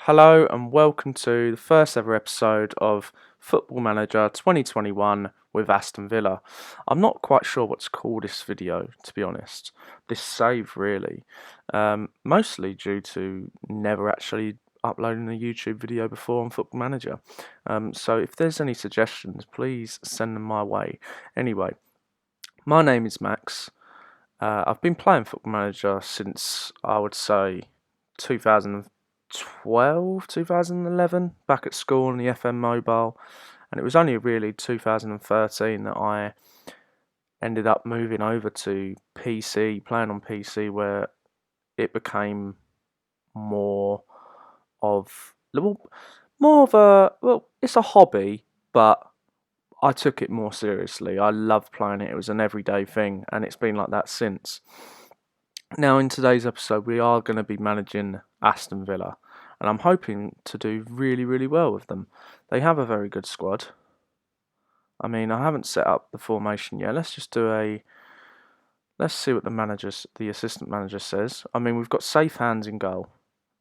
Hello and welcome to the first ever episode of Football Manager 2021 with Aston Villa. I'm not quite sure what to call this video, to be honest. This save, really. Mostly due to never actually uploading a YouTube video before on Football Manager. So if there's any suggestions, please send them my way. Anyway, my name is Max. I've been playing Football Manager since, I would say, 2012, 2011, back at school on the FM mobile, and it was only really 2013 that I ended up moving over to PC, playing on PC, where it became more of it's a hobby, but I took it more seriously. I loved playing it. It was an everyday thing, and it's been like that since. Now, in today's episode, we are going to be managing Aston Villa, and I'm hoping to do really, really well with them. They have a very good squad. I mean, I haven't set up the formation yet. Let's see what the assistant manager says. I mean, we've got safe hands in goal,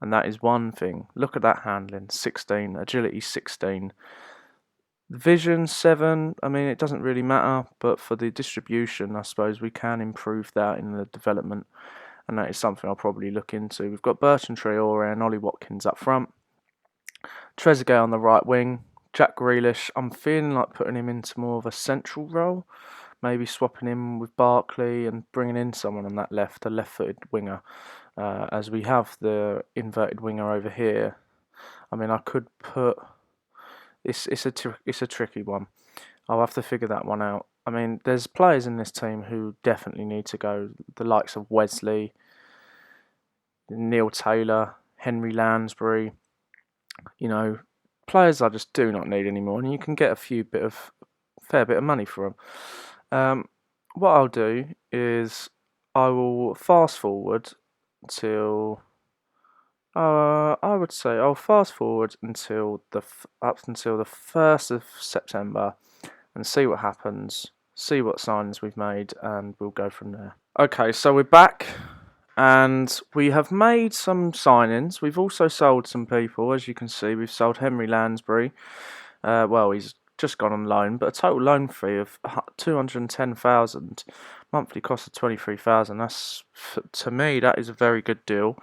and that is one thing. Look at that handling, 16, agility 16. Vision 7, I mean, it doesn't really matter, but for the distribution, I suppose we can improve that in the development, and that is something I'll probably look into. We've got Bertrand Traore and Ollie Watkins up front, Trezeguet on the right wing, Jack Grealish. I'm feeling like putting him into more of a central role, maybe swapping him with Barkley and bringing in someone on that left, a left-footed winger, as we have the inverted winger over here. I mean, I could put... It's a tricky one. I'll have to figure that one out. I mean, there's players in this team who definitely need to go. The likes of Wesley, Neil Taylor, Henry Lansbury. You know, players I just do not need anymore, and you can get a fair bit of money for them. What I'll do is I will fast forward till. I would say I'll fast forward up until the 1st of September and see what happens, see what signs we've made, and we'll go from there. Okay, so we're back, and we have made some signings. We've also sold some people, as you can see. We've sold Henry Lansbury. He's just gone on loan, but a total loan fee of 210,000, monthly cost of 23,000. That's, to me, that is a very good deal.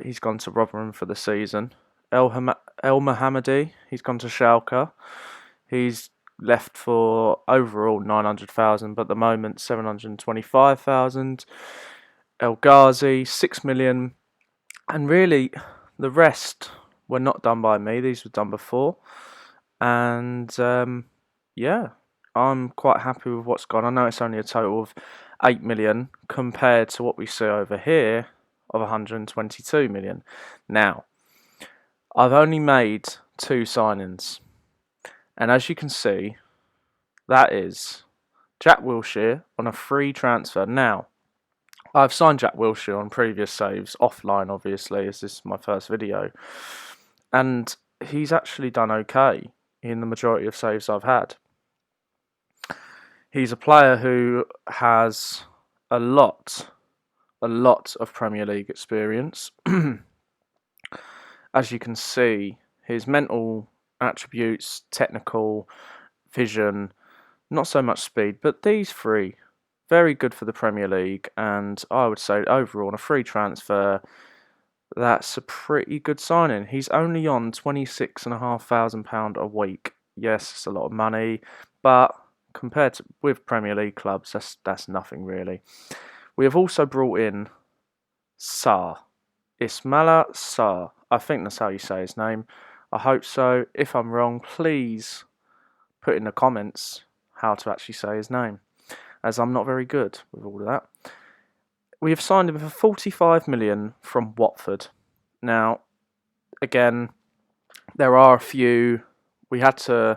He's gone to Rotherham for the season. El Mohammadi, he's gone to Schalke. He's left for overall 900,000, but at the moment 725,000. El Ghazi, 6 million. And really, the rest were not done by me. These were done before. And yeah, I'm quite happy with what's gone. I know it's only a total of 8 million compared to what we see over here of 122 million. Now, I've only made 2 signings, and as you can see, that is Jack Wilshere on a free transfer. Now, I've signed Jack Wilshere on previous saves, offline obviously, as this is my first video, and he's actually done okay in the majority of saves I've had. He's a player who has a lot of Premier League experience. As you can see, his mental attributes, technical, vision, not so much speed, but these 3, very good for the Premier League, and I would say overall on a free transfer, that's a pretty good signing. He's only on £26,500 a week. Yes, it's a lot of money, but compared to with Premier League clubs, that's nothing really. We have also brought in Ismaila Sarr. I think that's how you say his name. I hope so. If I'm wrong, please put in the comments how to actually say his name, as I'm not very good with all of that. We have signed him for 45 million from Watford. Now, again, there are a few. We had to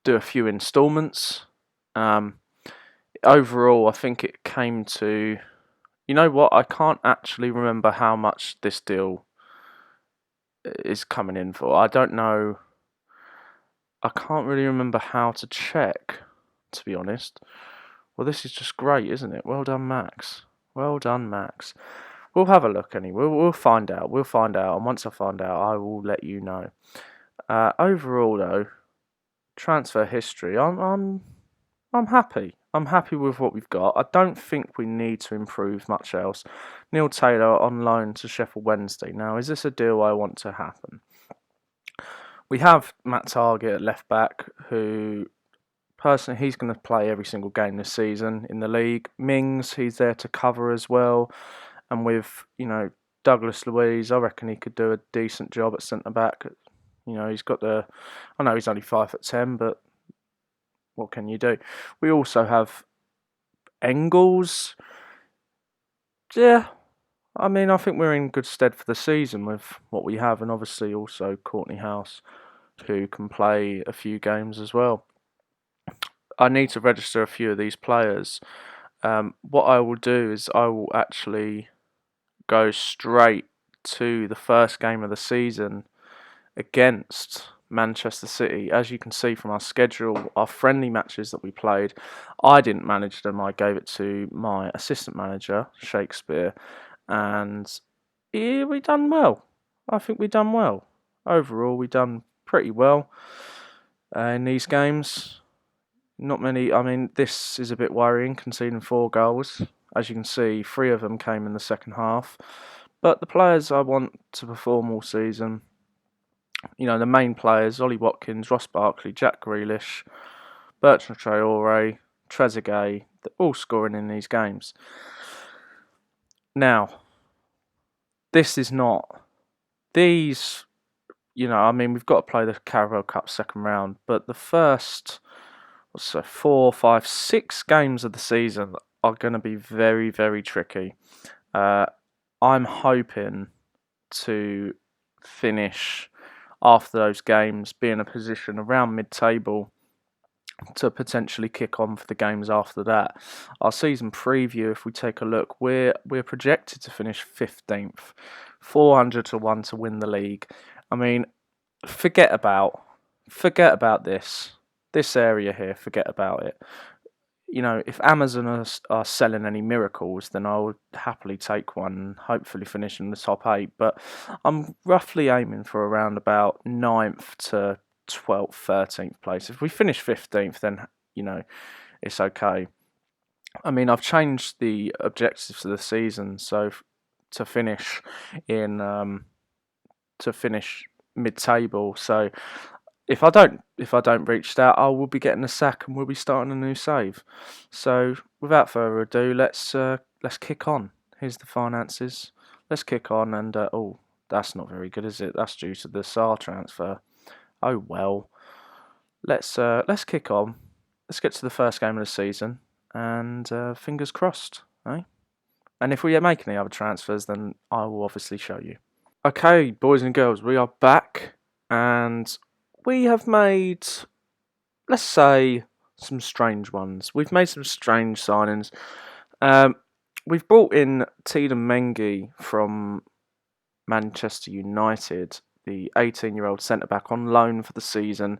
do a few instalments. Overall, I think it came to. You know what? I can't actually remember how much this deal is coming in for. I don't know. I can't really remember how to check, to be honest. Well, this is just great, isn't it? Well done, Max. Well done, Max. We'll have a look anyway. We'll find out. We'll find out, and once I find out, I will let you know. Overall, though, transfer history. I'm happy. I'm happy with what we've got. I don't think we need to improve much else. Neil Taylor on loan to Sheffield Wednesday. Now, is this a deal I want to happen? We have Matt Targett at left back, who personally he's going to play every single game this season in the league. Mings, he's there to cover as well, and with Douglas Luiz, I reckon he could do a decent job at centre back. He's got the. I know he's only 5'10", but what can you do? We also have Engels. Yeah, I mean, I think we're in good stead for the season with what we have, and obviously also Courtney House, who can play a few games as well. I need to register a few of these players. What I will do is I will actually go straight to the first game of the season against Manchester City. As you can see from our schedule, our friendly matches that we played, I didn't manage them. I gave it to my assistant manager, Shakespeare, and we done well. I think we done well. Overall, we done pretty well in these games. Not many. I mean, this is a bit worrying, conceding 4 goals. As you can see, 3 of them came in the second half. But the players I want to perform all season, the main players, Ollie Watkins, Ross Barkley, Jack Grealish, Bertrand Traore, Trezeguet, they're all scoring in these games. Now, this is not... These, we've got to play the Carabao Cup second round, but the first 4, 5, 6 games of the season are going to be very, very tricky. I'm hoping to finish after those games, be in a position around mid-table to potentially kick on for the games after that. Our season preview, if we take a look, we're projected to finish 15th, 400 to 1 to win the league. I mean, forget about this area here. Forget about it. If Amazon are selling any miracles, then I would happily take one and hopefully finish in the top 8. But I'm roughly aiming for around about 9th to 12th, 13th place. If we finish 15th, then, it's okay. I mean, I've changed the objectives of the season, so to finish mid-table. So if I don't reach that, I will be getting a sack and we'll be starting a new save. So without further ado, let's kick on. Here's the finances. Let's kick on, and that's not very good, is it? That's due to the Sarr transfer. Oh well. Let's kick on. Let's get to the first game of the season, and fingers crossed, eh? And if we make any other transfers, then I will obviously show you. Okay, boys and girls, we are back, and we have made, let's say, some strange ones. We've made some strange signings. We've brought in Tiedemann Mengi from Manchester United, the 18-year-old centre-back on loan for the season.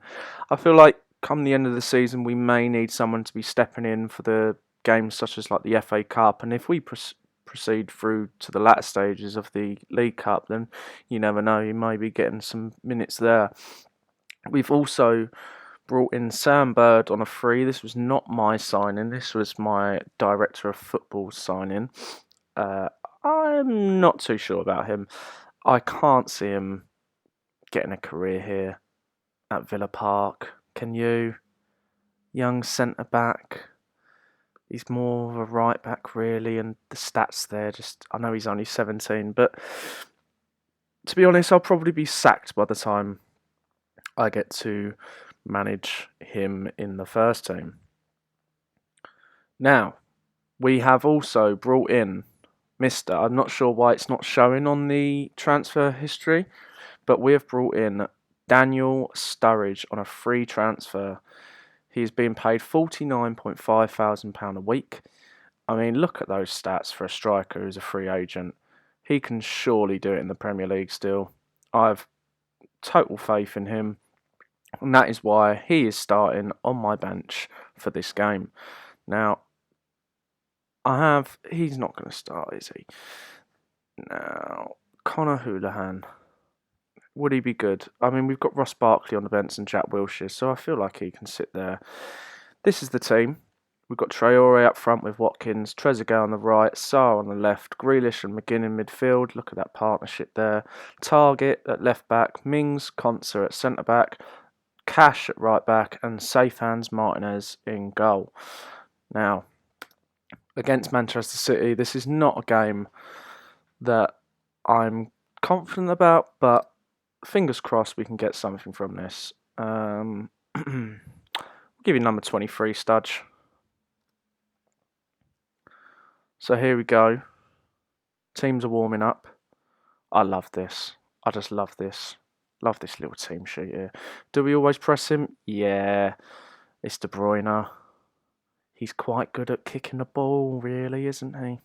I feel like come the end of the season, we may need someone to be stepping in for the games such as like the FA Cup, and if we proceed through to the latter stages of the League Cup, then you never know, you may be getting some minutes there. We've also brought in Sam Bird on a free. This was not my signing. This was my director of football signing. I'm not too sure about him. I can't see him getting a career here at Villa Park. Can you? Young centre-back. He's more of a right-back, really, and the stats there, I know he's only 17, but to be honest, I'll probably be sacked by the time I get to manage him in the first team. Now, we have also brought in I'm not sure why it's not showing on the transfer history, but we have brought in Daniel Sturridge on a free transfer. He's being paid £49.5 thousand a week. I mean, look at those stats for a striker who's a free agent. He can surely do it in the Premier League still. I have total faith in him, and that is why he is starting on my bench for this game. Now, he's not going to start, is he? Now, Connor Houlihan. Would he be good? I mean, we've got Ross Barkley on the bench and Jack Wilshere, so I feel like he can sit there. This is the team. We've got Traore up front with Watkins, Trezeguet on the right, Sarr on the left, Grealish and McGinn in midfield. Look at that partnership there. Target at left back, Mings, Konsa at centre back, Cash at right back, and safe hands Martinez in goal. Now, against Manchester City, this is not a game that I'm confident about, but fingers crossed we can get something from this. I'll give you number 23, Studge. So here we go. Teams are warming up. I love this. I just love this. Love this little team sheet here. Do we always press him? Yeah. It's De Bruyne. He's quite good at kicking the ball, really, isn't he?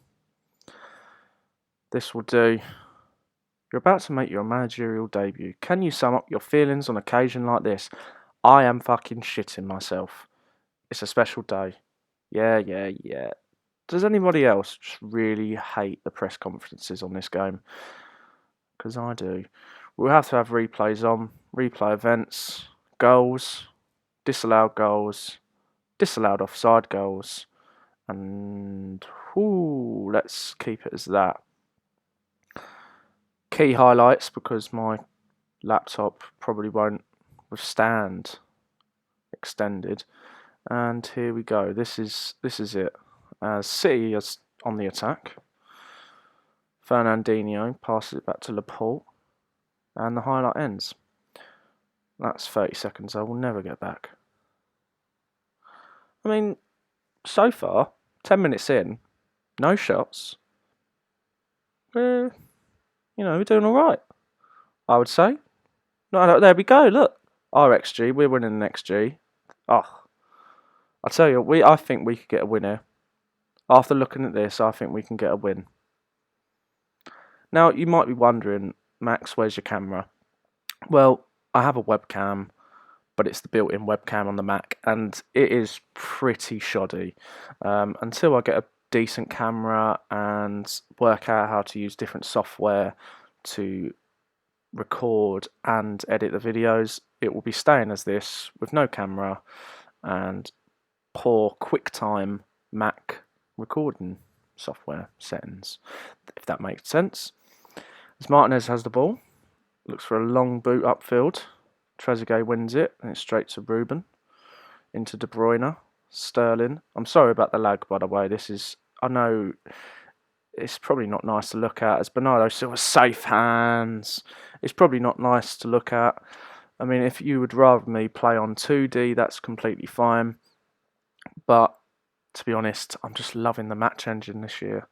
This will do. You're about to make your managerial debut. Can you sum up your feelings on occasion like this? I am fucking shitting myself. It's a special day. Yeah. Does anybody else just really hate the press conferences on this game? Because I do. We'll have to have replays on, replay events, goals, disallowed offside goals, and let's keep it as that. Key highlights, because my laptop probably won't withstand extended. And here we go. This is it. City is on the attack. Fernandinho passes it back to Laporte, and the highlight ends. That's 30 seconds I will never get back. I mean, so far, 10 minutes in, no shots. We're doing all right, I would say. No, there we go. Look, our XG, we're winning an XG. Oh, I tell you, I think we could get a win here. After looking at this, I think we can get a win. Now, you might be wondering, Max, where's your camera? Well, I have a webcam, but it's the built-in webcam on the Mac, and it is pretty shoddy. Until I get a decent camera and work out how to use different software to record and edit the videos, it will be staying as this with no camera and poor QuickTime Mac recording software settings, if that makes sense. As Martinez has the ball, looks for a long boot upfield. Trezeguet wins it, and it's straight to Ruben. Into De Bruyne, Sterling. I'm sorry about the lag, by the way. I know it's probably not nice to look at, as Bernardo Silva's safe hands. It's probably not nice to look at. I mean, if you would rather me play on 2D, that's completely fine. But to be honest, I'm just loving the match engine this year.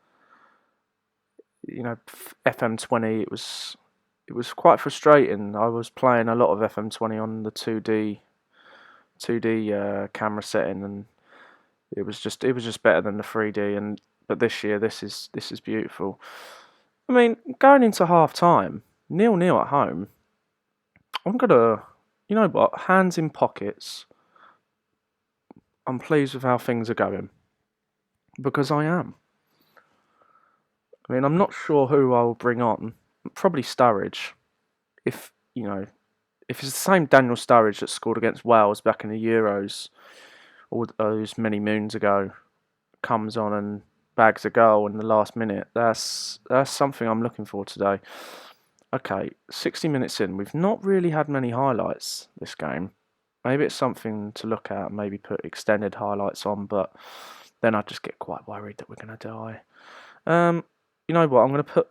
FM20, it was quite frustrating. I was playing a lot of FM20 on the 2D camera setting, and it was just better than the 3D. But this year, this is beautiful. I mean, going into half time, 0-0 at home, I'm gonna, hands in pockets. I'm pleased with how things are going, because I am. I mean, I'm not sure who I will bring on. Probably Sturridge. If it's the same Daniel Sturridge that scored against Wales back in the Euros all those many moons ago, comes on and bags a goal in the last minute, that's something I'm looking for today. Okay, 60 minutes in, we've not really had many highlights this game. Maybe it's something to look at, maybe put extended highlights on, but then I'd just get quite worried that we're going to die. You know what, I'm going to put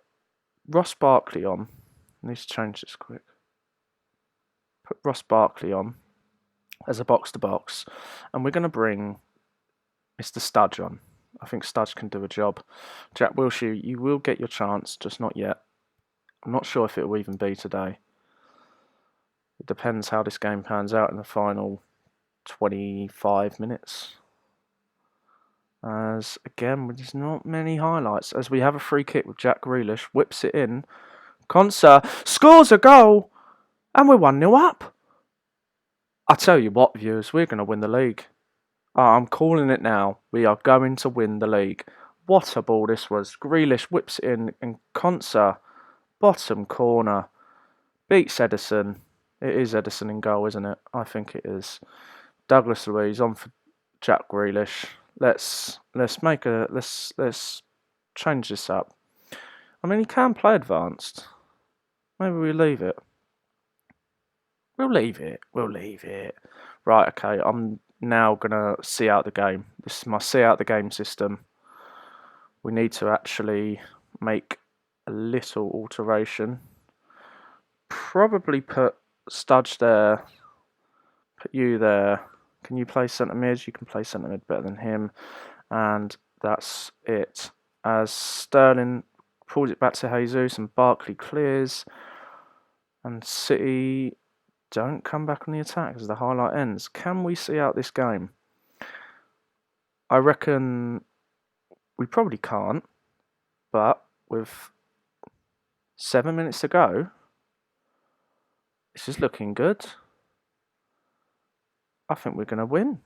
Ross Barkley on. I need to change this quick. Put Ross Barkley on as a box-to-box, and we're going to bring Mr. Studge on. I think Studge can do a job. Jack Wilshere, you will get your chance, just not yet. I'm not sure if it will even be today. It depends how this game pans out in the final 25 minutes. As again, there's not many highlights. As we have a free kick with Jack Grealish, whips it in. Konsa scores a goal, and we're 1-0 up. I tell you what, viewers, we're going to win the league. I'm calling it now. We are going to win the league. What a ball this was. Grealish whips it in, and Konsa, bottom corner, beats Edison. It is Edison in goal, isn't it? I think it is. Douglas Luiz on for Jack Grealish. Let's change this up. I mean, he can play advanced. Maybe we leave it. We'll leave it. Right, okay, I'm now going to see out the game. This is my see out the game system. We need to actually make a little alteration. Probably put Studge there. Put you there. Can you play centre mid? You can play centre mid better than him. And that's it. As Sterling pulls it back to Jesus and Barkley clears. And City don't come back on the attack as the highlight ends. Can we see out this game? I reckon we probably can't. But with 7 minutes to go, this is looking good. I think we're going to win.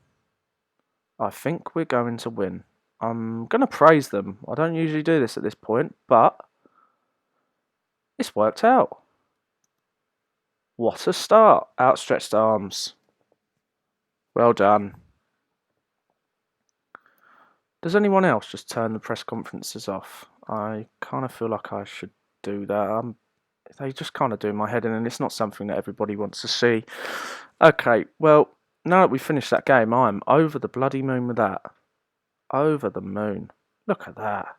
I think we're going to win. I'm going to praise them. I don't usually do this at this point, but it's worked out. What a start. Outstretched arms. Well done. Does anyone else just turn the press conferences off? I kind of feel like I should do that. They just kind of do my head in, and it's not something that everybody wants to see. Okay, well, now that we've finished that game, I'm over the bloody moon with that. Over the moon. Look at that.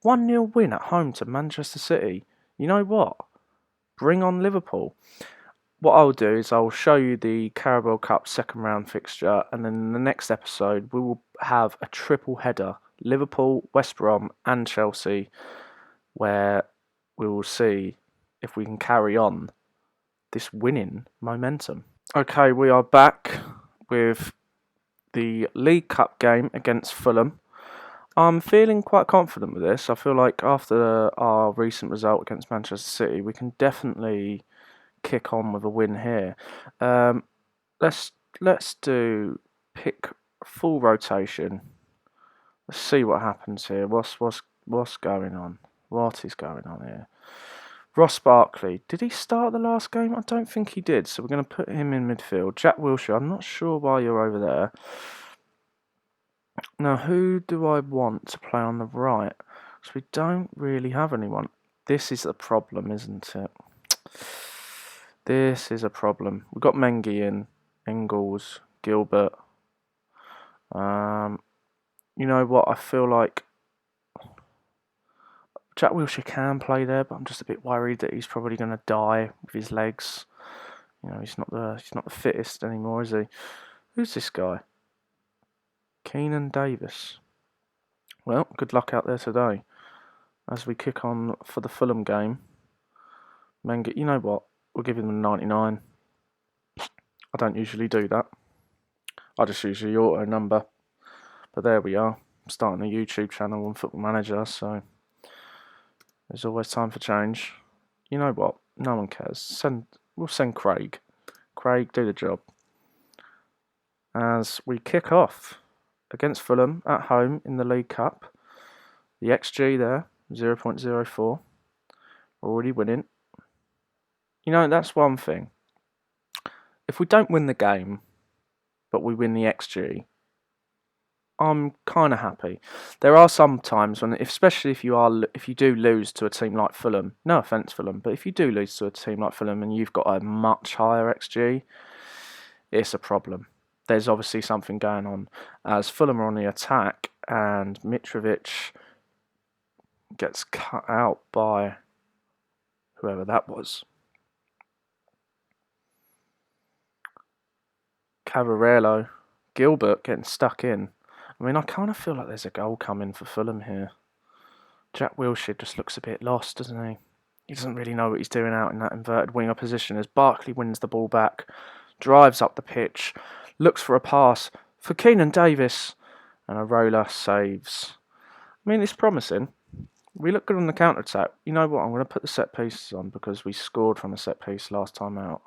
1-0 win at home to Manchester City. You know what? Bring on Liverpool. What I'll do is I'll show you the Carabao Cup second round fixture, and then in the next episode we will have a triple header. Liverpool, West Brom and Chelsea, where we will see if we can carry on this winning momentum. Okay, we are back with the League Cup game against Fulham. I'm feeling quite confident with this. I feel like after our recent result against Manchester City, we can definitely kick on with a win here. Let's do pick full rotation. Let's see what happens here. What's going on? What is going on here? Ross Barkley. Did he start the last game? I don't think he did. So we're going to put him in midfield. Jack Wilshere. I'm not sure why you're over there. Now, who do I want to play on the right? Because we don't really have anyone. This is a problem, isn't it? This is a problem. We've got Mengi in, Ingles, Gilbert. You know what? I feel like Jack Wilshere can play there, but I'm just a bit worried that he's probably going to die with his legs. You know, he's not the fittest anymore, is he? Who's this guy? Keenan Davis. Well, good luck out there today. As we kick on for the Fulham game. Mengi, you know what? We'll give him a 99. I don't usually do that. I just use the auto number. But there we are. I'm starting a YouTube channel on Football Manager, so there's always time for change. You know what? No one cares. We'll send Craig. Craig, do the job. As we kick off against Fulham at home in the League Cup. The XG there, 0.04. We're already winning. You know, that's one thing. If we don't win the game, but we win the XG, I'm kind of happy. There are some times when, especially if you do lose to a team like Fulham, no offence Fulham, but if you do lose to a team like Fulham and you've got a much higher XG, it's a problem. There's obviously something going on, as Fulham are on the attack and Mitrovic gets cut out by whoever that was. Cavarello, Gilbert getting stuck in. I mean, I kind of feel like there's a goal coming for Fulham here. Jack Wilshere just looks a bit lost, doesn't he? He doesn't really know what he's doing out in that inverted winger position as Barkley wins the ball back, drives up the pitch, looks for a pass for Keenan Davis, and Arola saves. I mean, it's promising. We look good on the counter-attack. You know what? I'm going to put the set pieces on because we scored from a set piece last time out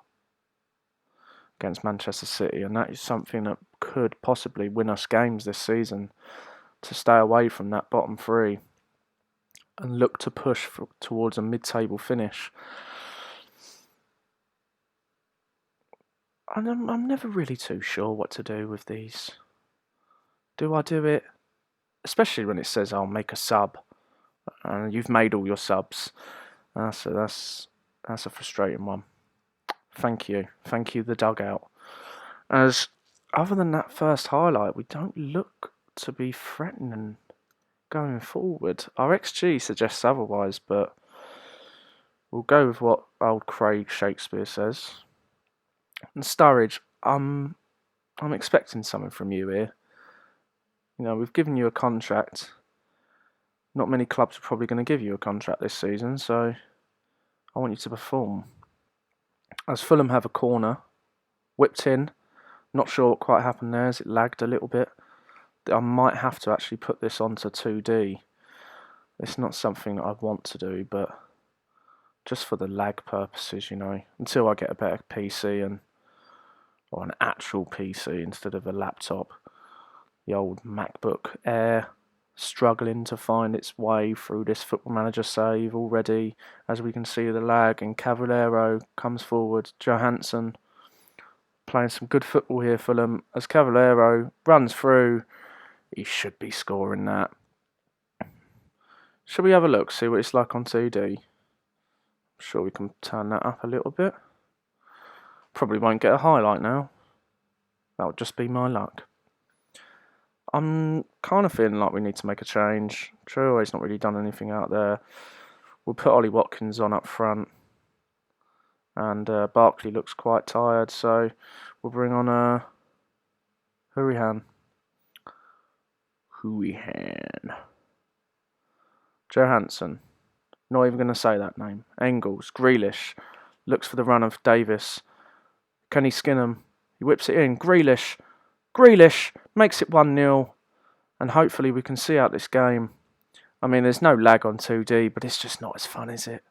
against Manchester City, and that is something that could possibly win us games this season. to stay away from that bottom three and look to push towards a mid-table finish. And I'm never really too sure what to do with these. Do I do it? Especially when it says I'll make a sub, and you've made all your subs. So that's a frustrating one. Thank you, the dugout. As other than that first highlight, we don't look to be threatening going forward. Our XG suggests otherwise, but we'll go with what old Craig Shakespeare says. And Sturridge, I'm expecting something from you here. You know, we've given you a contract. Not many clubs are probably going to give you a contract this season, so I want you to perform. As Fulham have a corner, whipped in. Not sure what quite happened there, as it lagged a little bit. I might have to actually put this onto 2D. It's not something that I want to do, but just for the lag purposes, you know, until I get a better PC or an actual PC instead of a laptop. The old MacBook Air struggling to find its way through this Football Manager save already, as we can see the lag, and Cavallero comes forward. Johansson playing some good football here, Fulham, as Cavallero runs through. He should be scoring that. Shall we have a look, see what it's like on 2D? I'm sure we can turn that up a little bit. Probably won't get a highlight now. That would just be my luck. I'm kind of feeling like we need to make a change. Traore's not really done anything out there. We'll put Ollie Watkins on up front. And Barkley looks quite tired, so we'll bring on Hurihan. Johansson. Not even going to say that name. Engels. Grealish. Looks for the run of Davis. Can he skin him? He whips it in. Grealish makes it 1-0. And hopefully we can see out this game. I mean, there's no lag on 2D, but it's just not as fun, is it?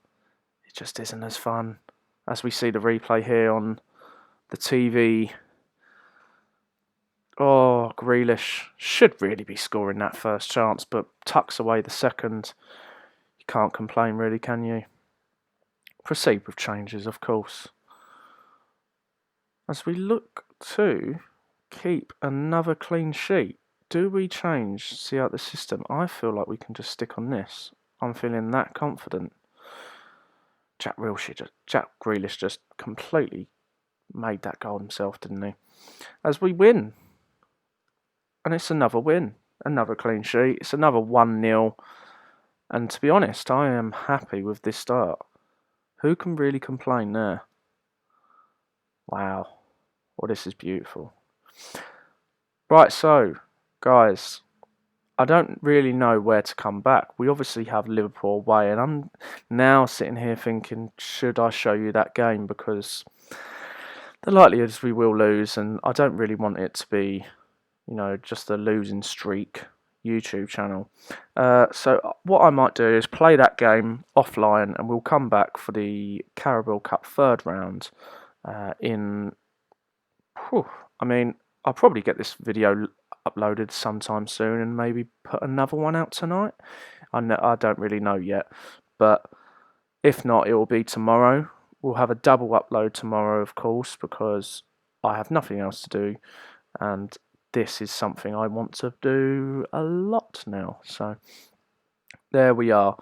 It just isn't as fun. As we see the replay here on the TV. Oh, Grealish should really be scoring that first chance, but tucks away the second. You can't complain really, can you? Proceed with changes, of course. As we look to keep another clean sheet, do we change, see out the system? I feel like we can just stick on this. I'm feeling that confident. Jack Grealish just completely made that goal himself, didn't he? As we win. And it's another win. Another clean sheet. It's another 1-0. And to be honest, I am happy with this start. Who can really complain there? Wow. Well, this is beautiful. Right, so, guys, I don't really know where to come back. We obviously have Liverpool away, and I'm now sitting here thinking, should I show you that game? Because the likelihood is we will lose, and I don't really want it to be, you know, just a losing streak YouTube channel. So what I might do is play that game offline, and we'll come back for the Carabao Cup third round I mean, I'll probably get this video uploaded sometime soon and maybe put another one out tonight. I don't really know yet, but if not, it will be tomorrow. We'll have a double upload tomorrow, of course, because I have nothing else to do, and this is something I want to do a lot now. So there we are.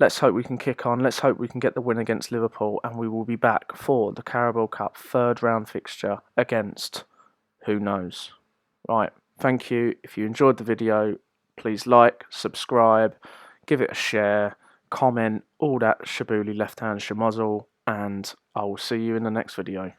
Let's hope we can kick on. Let's hope we can get the win against Liverpool, and we will be back for the Carabao Cup third round fixture against who knows. Right, thank you. If you enjoyed the video, please like, subscribe, give it a share, comment, all that shabooli left hand shamozzle, and I will see you in the next video.